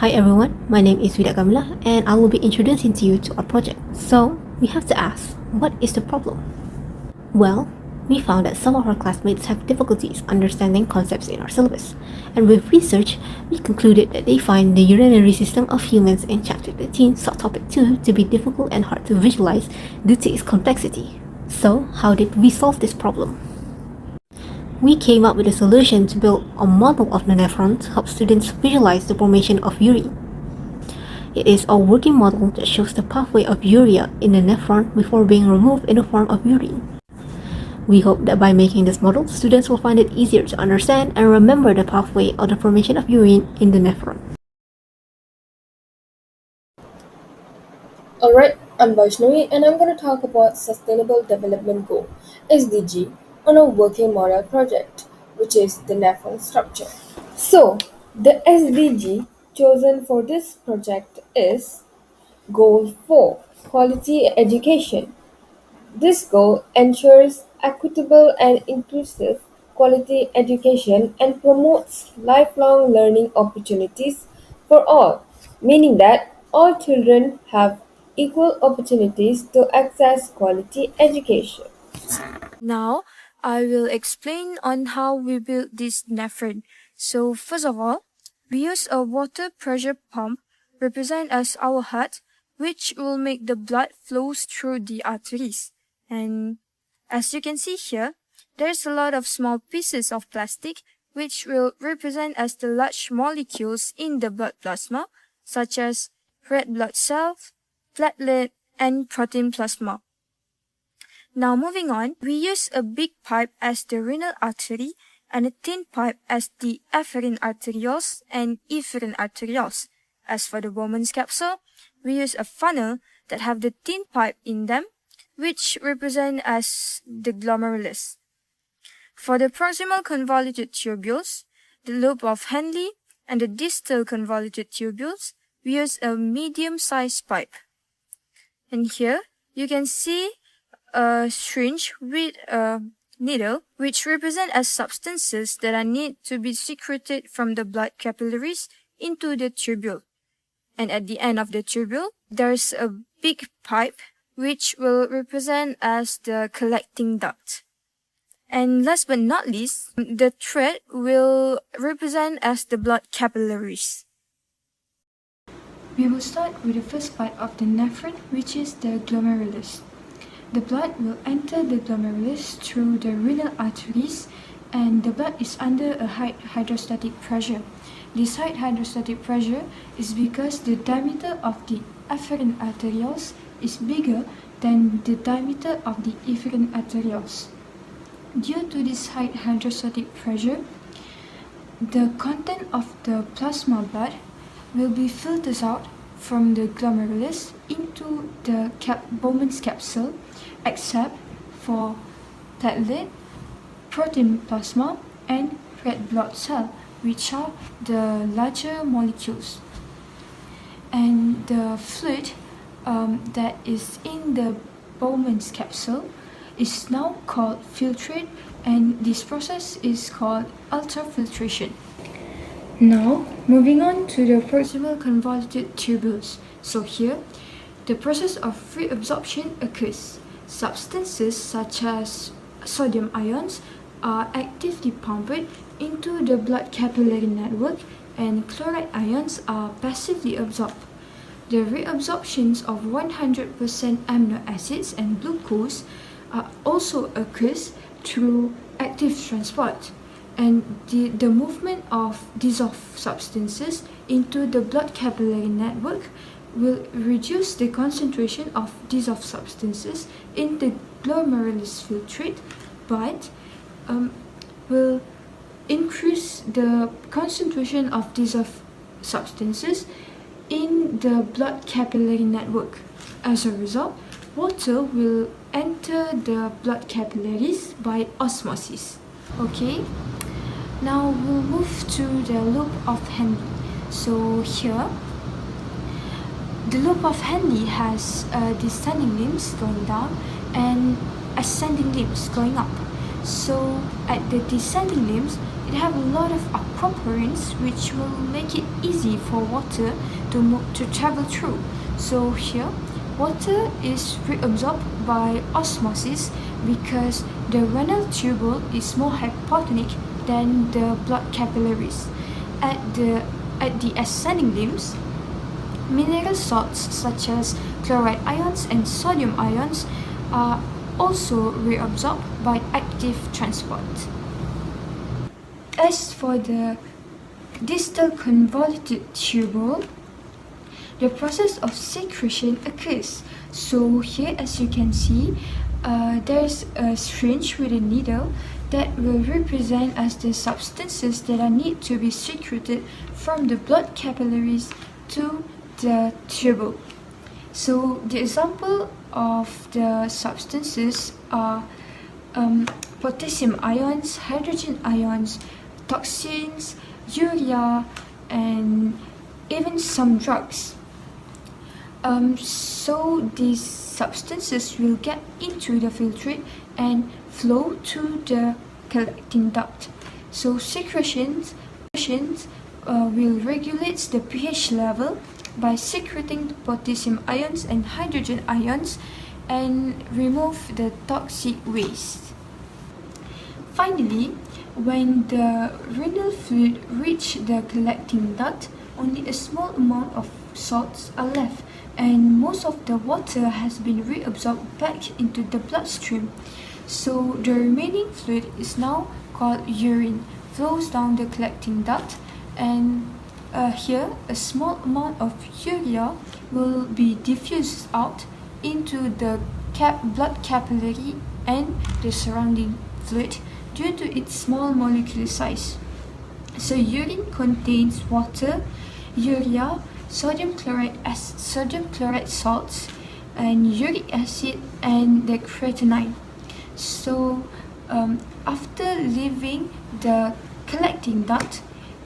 Hi everyone, my name is Vida Kamila and I will be introducing to you to our project. So, we have to ask, what is the problem? Well, we found that some of our classmates have difficulties understanding concepts in our syllabus, and with research, we concluded that they find the urinary system of humans in Chapter 13, Subtopic 2 to be difficult and hard to visualize due to its complexity. So, how did we solve this problem? We came up with a solution to build a model of the nephron to help students visualize the formation of urine. It is a working model that shows the pathway of urea in the nephron before being removed in the form of urine. We hope that by making this model, students will find it easier to understand and remember the pathway of the formation of urine in the nephron. Alright, I'm Vaishnavi and I'm going to talk about Sustainable Development Goal SDG on a working model project, which is the nephron structure. So, the SDG chosen for this project is Goal 4 Quality Education. This goal ensures equitable and inclusive quality education and promotes lifelong learning opportunities for all, meaning that all children have equal opportunities to access quality education. Now, I will explain on how we built this nephron. So, first of all, we use a water pressure pump represent as our heart, which will make the blood flows through the arteries. And as you can see here, there's a lot of small pieces of plastic which will represent as the large molecules in the blood plasma, such as red blood cells, platelet, and protein plasma. Now moving on, we use a big pipe as the renal artery and a thin pipe as the afferent arterioles and efferent arterioles. As for the Bowman's capsule, we use a funnel that have the thin pipe in them, which represent as the glomerulus. For the proximal convoluted tubules, the lobe of Henle, and the distal convoluted tubules, we use a medium-sized pipe. And here, you can see a syringe with a needle, which represent as substances that are need to be secreted from the blood capillaries into the tubule. And at the end of the tubule, there's a big pipe, which will represent as the collecting duct. And last but not least, the thread will represent as the blood capillaries. We will start with the first part of the nephron, which is the glomerulus. The blood will enter the glomerulus through the renal arteries, and the blood is under a high hydrostatic pressure. This high hydrostatic pressure is because the diameter of the afferent arterioles is bigger than the diameter of the efferent arterioles. Due to this high hydrostatic pressure, the content of the plasma blood will be filtered out from the glomerulus into the Bowman's capsule, except for platelet, protein plasma, and red blood cell, which are the larger molecules. And the fluid that is in the Bowman's capsule is now called filtrate, and this process is called ultrafiltration. Now, moving on to the proximal convoluted tubules. So here, the process of reabsorption occurs. Substances such as sodium ions are actively pumped into the blood capillary network, and chloride ions are passively absorbed. The reabsorptions of 100% amino acids and glucose also occurs through active transport, and the movement of dissolved substances into the blood capillary network will reduce the concentration of dissolved substances in the glomerulus filtrate, but will increase the concentration of dissolved substances in the blood capillary network. As a result, water will enter the blood capillaries by osmosis. Okay, now we'll move to the lobe of Henle. So here, the lobe of Henle has descending limbs going down and ascending limbs going up. So at the descending limbs, they have a lot of aquaporins which will make it easy for water to travel through. So here, water is reabsorbed by osmosis because the renal tubule is more hypotonic than the blood capillaries. At the ascending limbs, mineral salts such as chloride ions and sodium ions are also reabsorbed by active transport. As for the distal convoluted tubule, the process of secretion occurs. So here, as you can see, there's a syringe with a needle that will represent as the substances that are need to be secreted from the blood capillaries to the tubule. So the example of the substances are potassium ions, hydrogen ions, toxins, urea, and even some drugs. So these substances will get into the filtrate and flow to the collecting duct. So secretions will regulate the pH level by secreting the potassium ions and hydrogen ions and remove the toxic waste. Finally, when the renal fluid reaches the collecting duct, only a small amount of salts are left, and most of the water has been reabsorbed back into the bloodstream. So the remaining fluid is now called urine, flows down the collecting duct, and here a small amount of urea will be diffused out into the blood capillary and the surrounding fluid due to its small molecular size. So urine contains water, urea, sodium chloride salts, and uric acid and the creatinine. So after leaving the collecting duct,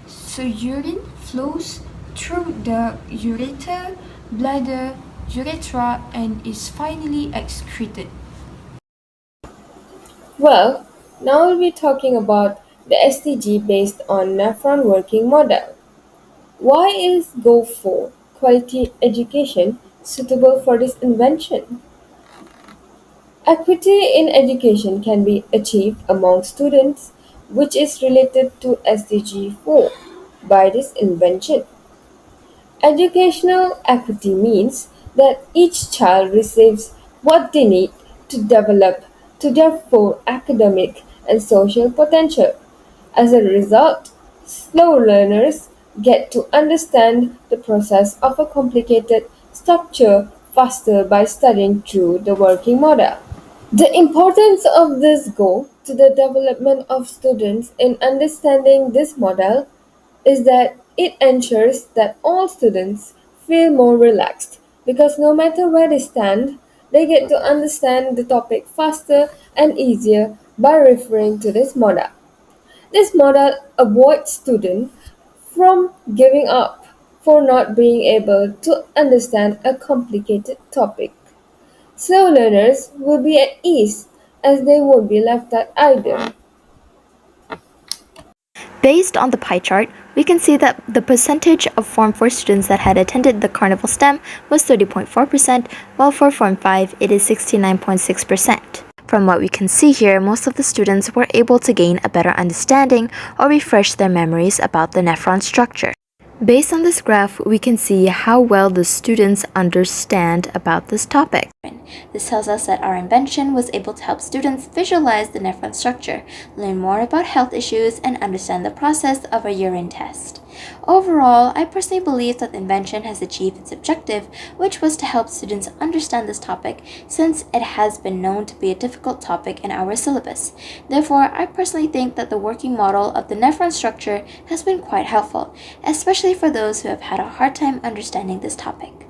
so urine flows through the ureter, bladder, urethra, and is finally excreted. Well, now we'll be talking about the SDG based on nephron working model. Why is Go for quality education suitable for this invention? Equity in education can be achieved among students, which is related to SDG 4 by this invention. Educational equity means that each child receives what they need to develop to their full academic and social potential. As a result, slow learners get to understand the process of a complicated structure faster by studying through the working model. The importance of this goal to the development of students in understanding this model is that it ensures that all students feel more relaxed because no matter where they stand, they get to understand the topic faster and easier by referring to this model. This model avoids students from giving up for not being able to understand a complicated topic. Slow learners will be at ease as they won't be left out either. Based on the pie chart, we can see that the percentage of Form 4 students that had attended the Carnival STEM was 30.4%, while for Form 5 it is 69.6%. From what we can see here, most of the students were able to gain a better understanding or refresh their memories about the nephron structure. Based on this graph, we can see how well the students understand about this topic. This tells us that our invention was able to help students visualize the nephron structure, learn more about health issues, and understand the process of a urine test. Overall, I personally believe that the invention has achieved its objective, which was to help students understand this topic since it has been known to be a difficult topic in our syllabus. Therefore, I personally think that the working model of the nephron structure has been quite helpful, especially for those who have had a hard time understanding this topic.